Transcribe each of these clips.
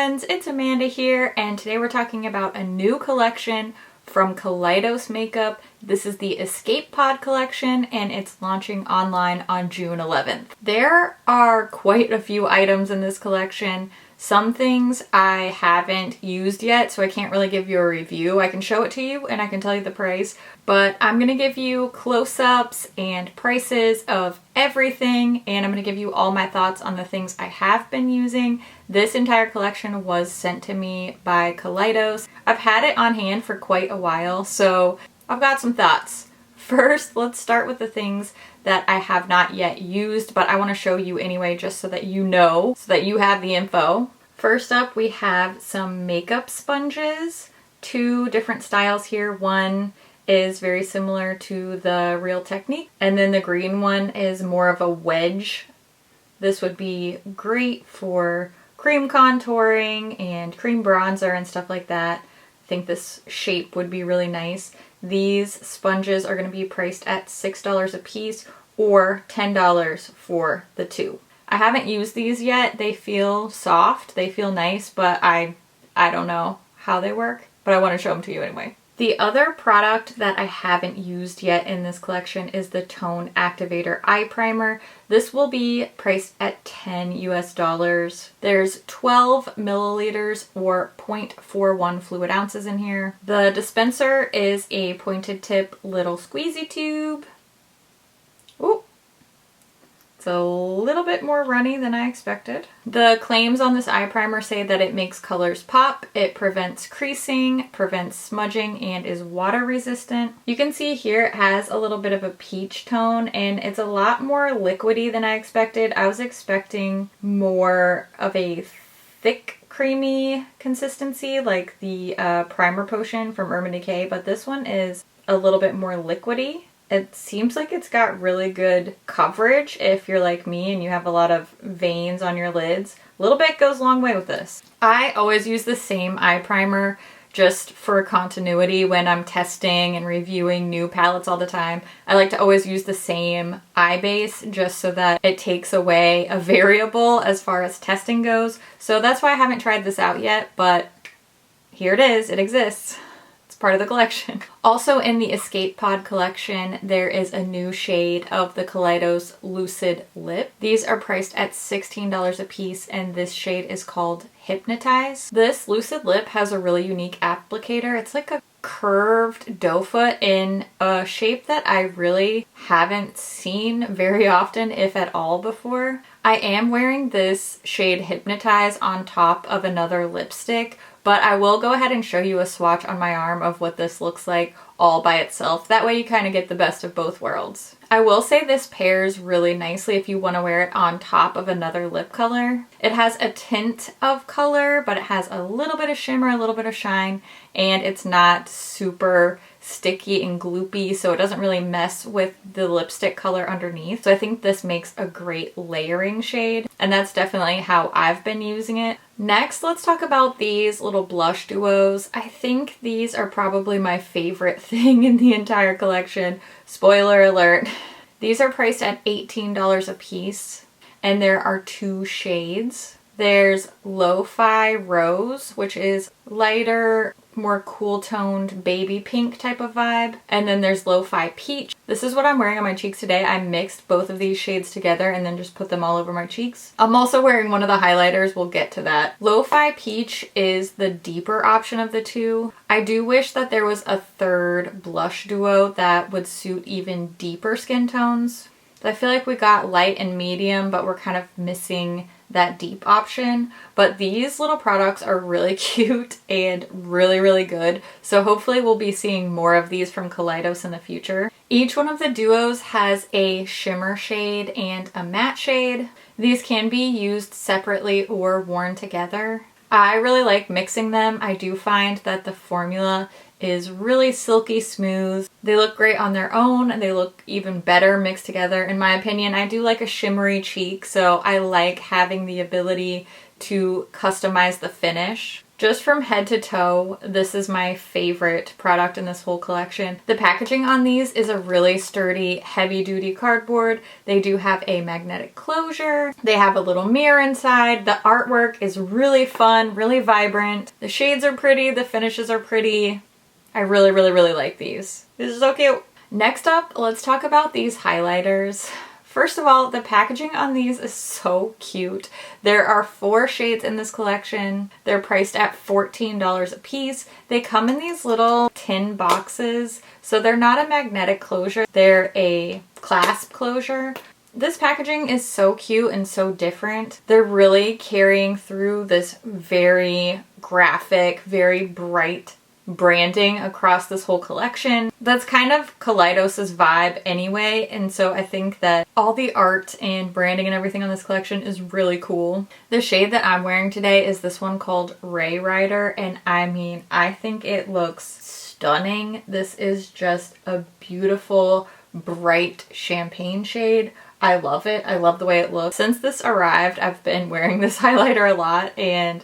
friends, it's Amanda here, and today we're talking about a new collection from Kaleidos Makeup. This is the Escape Pod collection, and it's launching online on June 11th. There are quite a few items in this collection. Some things I haven't used yet, so I can't really give you a review. I can show it to you and I can tell you the price, but I'm going to give you close-ups and prices of everything, and I'm going to give you all my thoughts on the things I have been using. This entire collection was sent to me by Kaleidos. I've had it on hand for quite a while, so I've got some thoughts. First, let's start with the things that I have not yet used, but I want to show you anyway just so that you know, so that you have the info. First up, we have some makeup sponges. Two different styles here. One is very similar to the Real Technique, and then the green one is more of a wedge. This would be great for cream contouring and cream bronzer and stuff like that. I think this shape would be really nice. These sponges are going to be priced at $6 a piece or $10 for the two. I haven't used these yet. They feel soft, they feel nice, but I don't know how they work, but I want to show them to you anyway. The other product that I haven't used yet in this collection is the Tone Activator Eye Primer. This will be priced at $10 US. There's 12 milliliters or 0.41 fluid ounces in here. The dispenser is a pointed tip little squeezy tube. Ooh. It's a little bit more runny than I expected. The claims on this eye primer say that it makes colors pop, it prevents creasing, prevents smudging, and is water resistant. You can see here it has a little bit of a peach tone, and it's a lot more liquidy than I expected. I was expecting more of a thick, creamy consistency like the primer potion from Urban Decay, but this one is a little bit more liquidy. It seems like it's got really good coverage if you're like me and you have a lot of veins on your lids. A little bit goes a long way with this. I always use the same eye primer just for continuity when I'm testing and reviewing new palettes all the time. I like to always use the same eye base just so that it takes away a variable as far as testing goes. So that's why I haven't tried this out yet, but here it is, it exists. Part of the collection. Also in the Escape Pod collection, there is a new shade of the Kaleidos Lucid Lip. These are priced at $16 a piece, and this shade is called Hypnotize. This Lucid Lip has a really unique applicator. It's like a curved doe foot in a shape that I really haven't seen very often, if at all, before. I am wearing this shade Hypnotize on top of another lipstick, but I will go ahead and show you a swatch on my arm of what this looks like all by itself. That way you kind of get the best of both worlds. I will say this pairs really nicely if you want to wear it on top of another lip color. It has a tint of color, but it has a little bit of shimmer, a little bit of shine, and it's not super sticky and gloopy, so it doesn't really mess with the lipstick color underneath. So I think this makes a great layering shade, and that's definitely how I've been using it. Next, let's talk about these little blush duos. I think these are probably my favorite thing in the entire collection. Spoiler alert. These are priced at $18 a piece, and there are two shades. There's Lo-Fi Rose, which is lighter, more cool toned baby pink type of vibe. And then there's Lo-Fi Peach. This is what I'm wearing on my cheeks today. I mixed both of these shades together and then just put them all over my cheeks. I'm also wearing one of the highlighters. We'll get to that. Lo-Fi Peach is the deeper option of the two. I do wish that there was a third blush duo that would suit even deeper skin tones. I feel like we got light and medium, but we're kind of missing that deep option. But these little products are really cute and really good, so hopefully we'll be seeing more of these from Kaleidos in the future. Each one of the duos has a shimmer shade and a matte shade. These can be used separately or worn together. I really like mixing them. I do find that the formula is really silky smooth. They look great on their own, and they look even better mixed together in my opinion. I do like a shimmery cheek, so I like having the ability to customize the finish. Just from head to toe, this is my favorite product in this whole collection. The packaging on these is a really sturdy, heavy-duty cardboard. They do have a magnetic closure. They have a little mirror inside. The artwork is really fun, really vibrant. The shades are pretty, the finishes are pretty. I really, really, really like these. This is so cute. Next up, let's talk about these highlighters. First of all, the packaging on these is so cute. There are 4 shades in this collection. They're priced at $14 a piece. They come in these little tin boxes, so they're not a magnetic closure. They're a clasp closure. This packaging is so cute and so different. They're really carrying through this very graphic, very bright branding across this whole collection. That's kind of Kaleidos' vibe anyway, and so I think that all the art and branding and everything on this collection is really cool. The shade that I'm wearing today is this one called Ray Rider, and I mean, I think it looks stunning. This is just a beautiful, bright champagne shade. I love it. I love the way it looks. Since this arrived, I've been wearing this highlighter a lot, and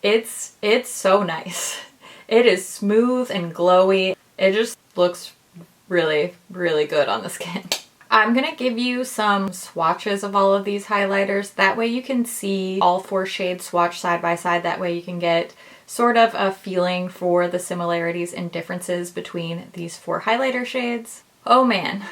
it's so nice. It is smooth and glowy. It just looks really, really good on the skin. I'm gonna give you some swatches of all of these highlighters. That way you can see all 4 shades swatched side by side. That way you can get sort of a feeling for the similarities and differences between these 4 highlighter shades. Oh man.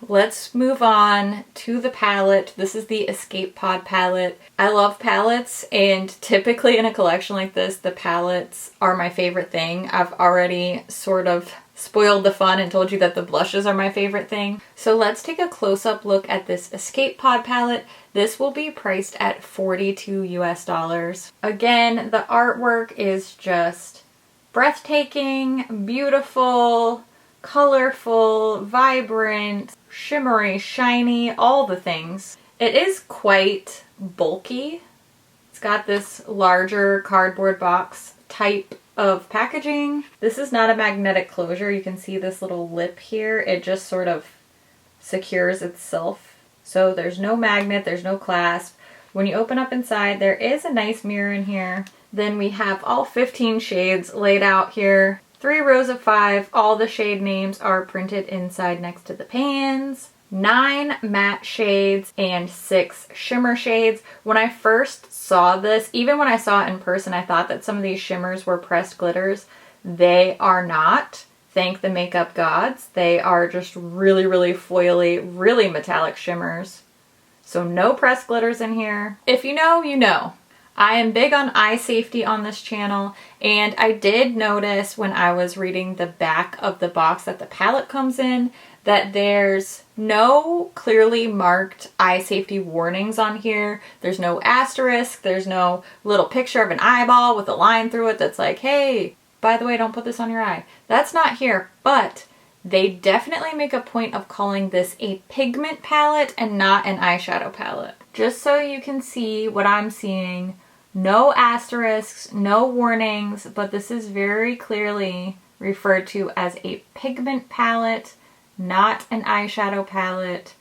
Let's move on to the palette. This is the Escape Pod palette. I love palettes, and typically in a collection like this, the palettes are my favorite thing. I've already sort of spoiled the fun and told you that the blushes are my favorite thing. So let's take a close-up look at this Escape Pod palette. This will be priced at $42 US. Again, the artwork is just breathtaking, beautiful, colorful, vibrant, shimmery, shiny, all the things. It is quite bulky. It's got this larger cardboard box type of packaging. This is not a magnetic closure. You can see this little lip here. It just sort of secures itself. So there's no magnet, there's no clasp. When you open up inside, there is a nice mirror in here. Then we have all 15 shades laid out here. 3 rows of 5. All the shade names are printed inside next to the pans. 9 matte shades and 6 shimmer shades. When I first saw this, even when I saw it in person, I thought that some of these shimmers were pressed glitters. They are not. Thank the makeup gods. They are just really, really foily, really metallic shimmers. So no pressed glitters in here. If you know, you know. I am big on eye safety on this channel, and I did notice when I was reading the back of the box that the palette comes in that there's no clearly marked eye safety warnings on here. There's no asterisk, there's no little picture of an eyeball with a line through it that's like, hey, by the way, don't put this on your eye. That's not here, but they definitely make a point of calling this a pigment palette and not an eyeshadow palette. Just so you can see what I'm seeing. No asterisks, no warnings, but this is very clearly referred to as a pigment palette, not an eyeshadow palette.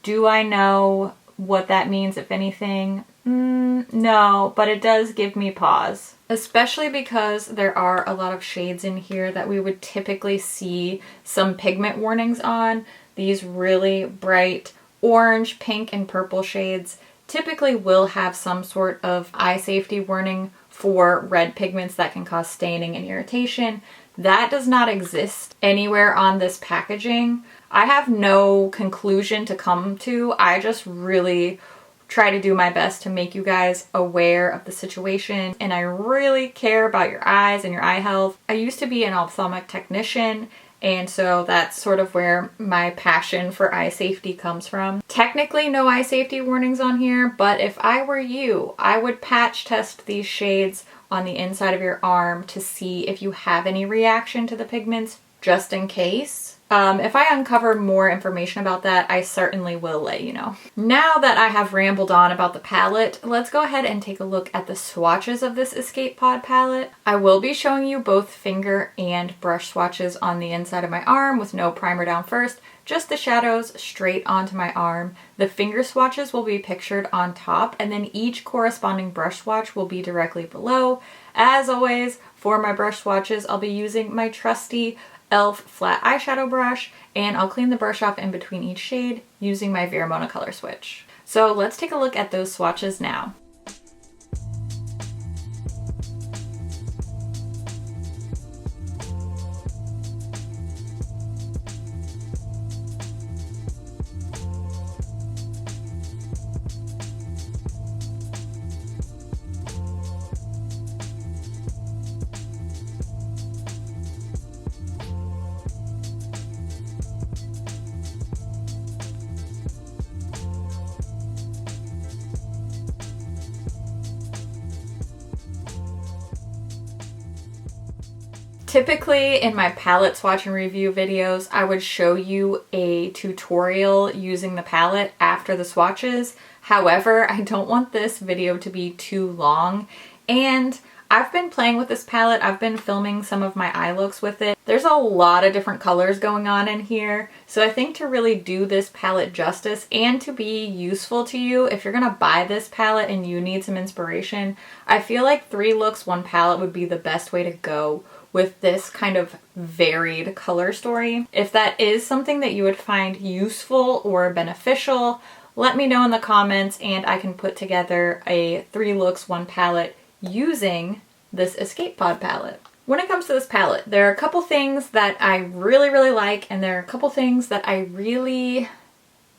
Do I know what that means, if anything? No, but it does give me pause. Especially because there are a lot of shades in here that we would typically see some pigment warnings on. These really bright orange, pink, and purple shades typically will have some sort of eye safety warning for red pigments that can cause staining and irritation. That does not exist anywhere on this packaging. I have no conclusion to come to. I just really try to do my best to make you guys aware of the situation, and I really care about your eyes and your eye health. I used to be an ophthalmic technician, and so that's sort of where my passion for eye safety comes from. Technically no eye safety warnings on here, but if I were you, I would patch test these shades on the inside of your arm to see if you have any reaction to the pigments just in case. If I uncover more information about that, I certainly will let you know. Now that I have rambled on about the palette, let's go ahead and take a look at the swatches of this Escape Pod palette. I will be showing you both finger and brush swatches on the inside of my arm with no primer down first, just the shadows straight onto my arm. The finger swatches will be pictured on top, and then each corresponding brush swatch will be directly below. As always, for my brush swatches, I'll be using my trusty e.l.f. flat eyeshadow brush, and I'll clean the brush off in between each shade using my Vermona color switch. So let's take a look at those swatches now. Typically in my palette swatch and review videos, I would show you a tutorial using the palette after the swatches. However, I don't want this video to be too long, and I've been playing with this palette. I've been filming some of my eye looks with it. There's a lot of different colors going on in here, so I think to really do this palette justice and to be useful to you, if you're gonna buy this palette and you need some inspiration, I feel like 3 looks, 1 palette would be the best way to go with this kind of varied color story. If that is something that you would find useful or beneficial, let me know in the comments and I can put together a 3 looks, 1 palette using this Escape Pod palette. When it comes to this palette, there are a couple things that I really like, and there are a couple things that I really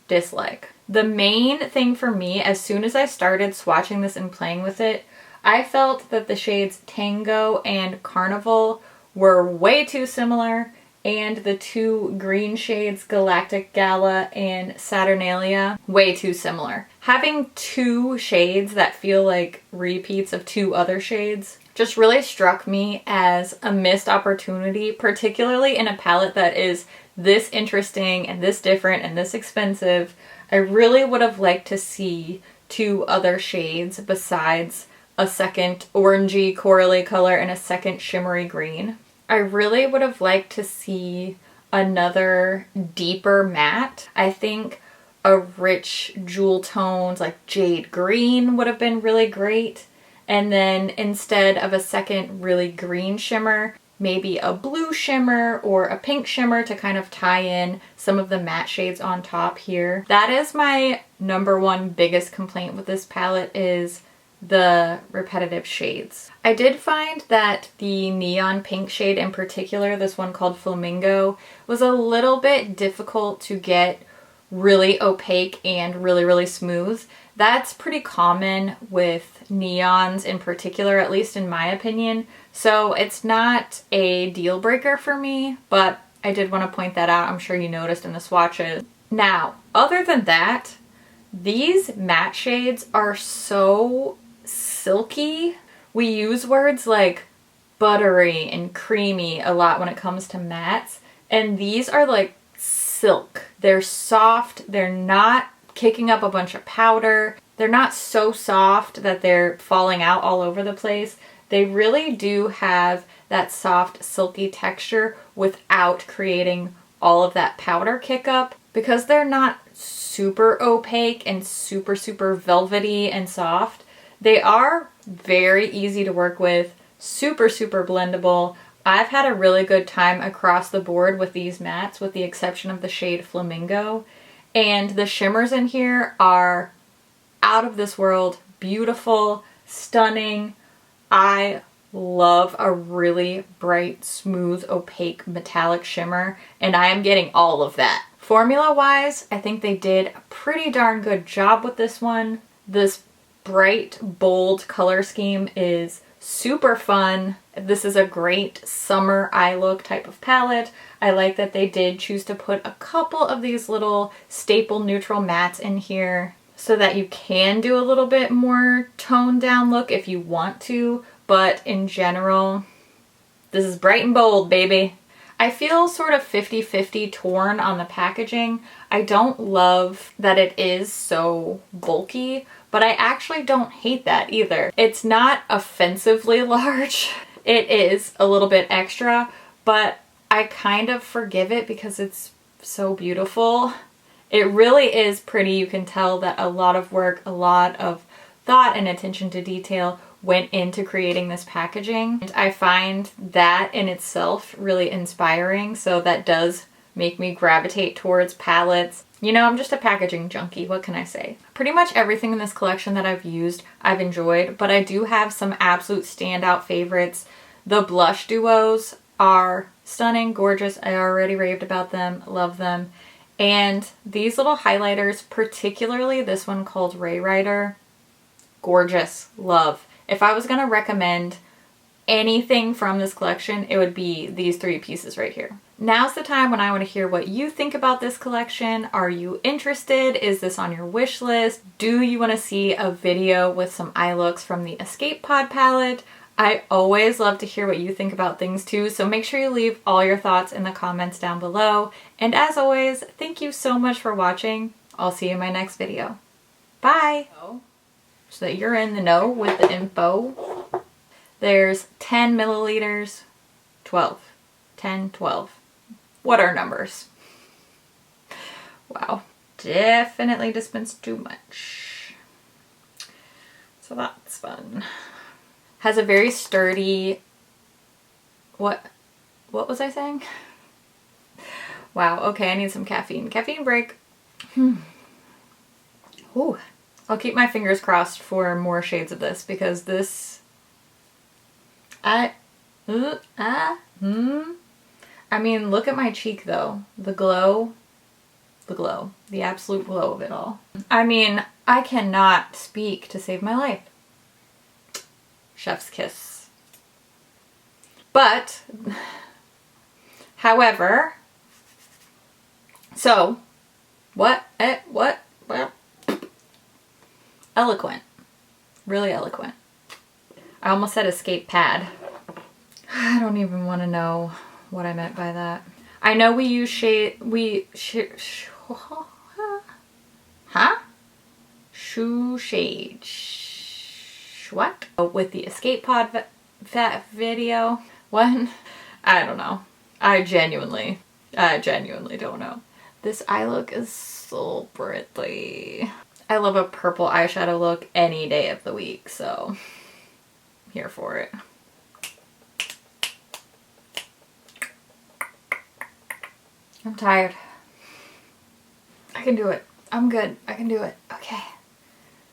dislike. The main thing for me, as soon as I started swatching this and playing with it, I felt that the shades Tango and Carnival were way too similar, and the 2 green shades Galactic Gala and Saturnalia way too similar. Having 2 shades that feel like repeats of 2 other shades just really struck me as a missed opportunity, particularly in a palette that is this interesting and this different and this expensive. I really would have liked to see 2 other shades besides a second orangey corally color and a second shimmery green. I really would have liked to see another deeper matte. I think a rich jewel tones like jade green would have been really great. And then instead of a second really green shimmer, maybe a blue shimmer or a pink shimmer to kind of tie in some of the matte shades on top here. That is my #1 biggest complaint with this palette, is the repetitive shades. I did find that the neon pink shade in particular, this one called Flamingo, was a little bit difficult to get really opaque and really smooth. That's pretty common with neons in particular, at least in my opinion. So it's not a deal breaker for me, but I did want to point that out. I'm sure you noticed in the swatches. Now, other than that, these matte shades are so silky. We use words like buttery and creamy a lot when it comes to mattes, and these are like silk. They're soft, they're not kicking up a bunch of powder, they're not so soft that they're falling out all over the place. They really do have that soft, silky texture without creating all of that powder kick up, because they're not super opaque and super velvety and soft. They are very easy to work with, super blendable. I've had a really good time across the board with these mattes, with the exception of the shade Flamingo. And the shimmers in here are out of this world, beautiful, stunning. I love a really bright, smooth, opaque, metallic shimmer, and I am getting all of that. Formula-wise, I think they did a pretty darn good job with this one. This bright, bold color scheme is super fun. This is a great summer eye look type of palette. I like that they did choose to put a couple of these little staple neutral mattes in here so that you can do a little bit more toned down look if you want to, but in general, this is bright and bold, baby. I feel sort of 50-50 torn on the packaging. I don't love that it is so bulky, but I actually don't hate that either. It's not offensively large. It is a little bit extra, but I kind of forgive it because it's so beautiful. It really is pretty. You can tell that a lot of work, a lot of thought and attention to detail went into creating this packaging. And I find that in itself really inspiring, so that does make me gravitate towards palettes. You know, I'm just a packaging junkie, what can I say? Pretty much everything in this collection that I've used, I've enjoyed, but I do have some absolute standout favorites. The blush duos are stunning, gorgeous. I already raved about them, love them. And these little highlighters, particularly this one called Ray Rider, gorgeous, love. If I was gonna recommend anything from this collection, it would be these three pieces right here. Now's the time when I want to hear what you think about this collection. Are you interested? Is this on your wish list? Do you want to see a video with some eye looks from the Escape Pod palette? I always love to hear what you think about things too, so make sure you leave all your thoughts in the comments down below. And as always, thank you so much for watching. I'll see you in my next video. Bye! So that you're in the know with the info. There's 10 milliliters, 12, 10, 12. What are numbers? Wow. Definitely dispensed too much. So that's fun. Has a very sturdy, what was I saying? Wow, okay, I need some caffeine. Caffeine break. Ooh. I'll keep my fingers crossed for more shades of this because this, I mean, look at my cheek though. The glow, the absolute glow of it all. I mean, I cannot speak to save my life. Chef's kiss. But, however, so, what? Eloquent. Really eloquent. I almost said escape pad. I don't even want to know what I meant by that. I know we use shoe shade. What? With the Escape Pod video. What? I don't know. I genuinely don't know. This eye look is so pretty. I love a purple eyeshadow look any day of the week, so I'm here for it. I'm tired. I can do it. I'm good. I can do it. Okay.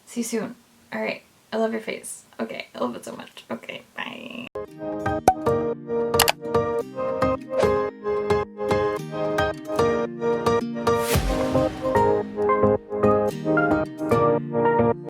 See you soon. All right. I love your face. Okay. I love it so much. Okay. Bye.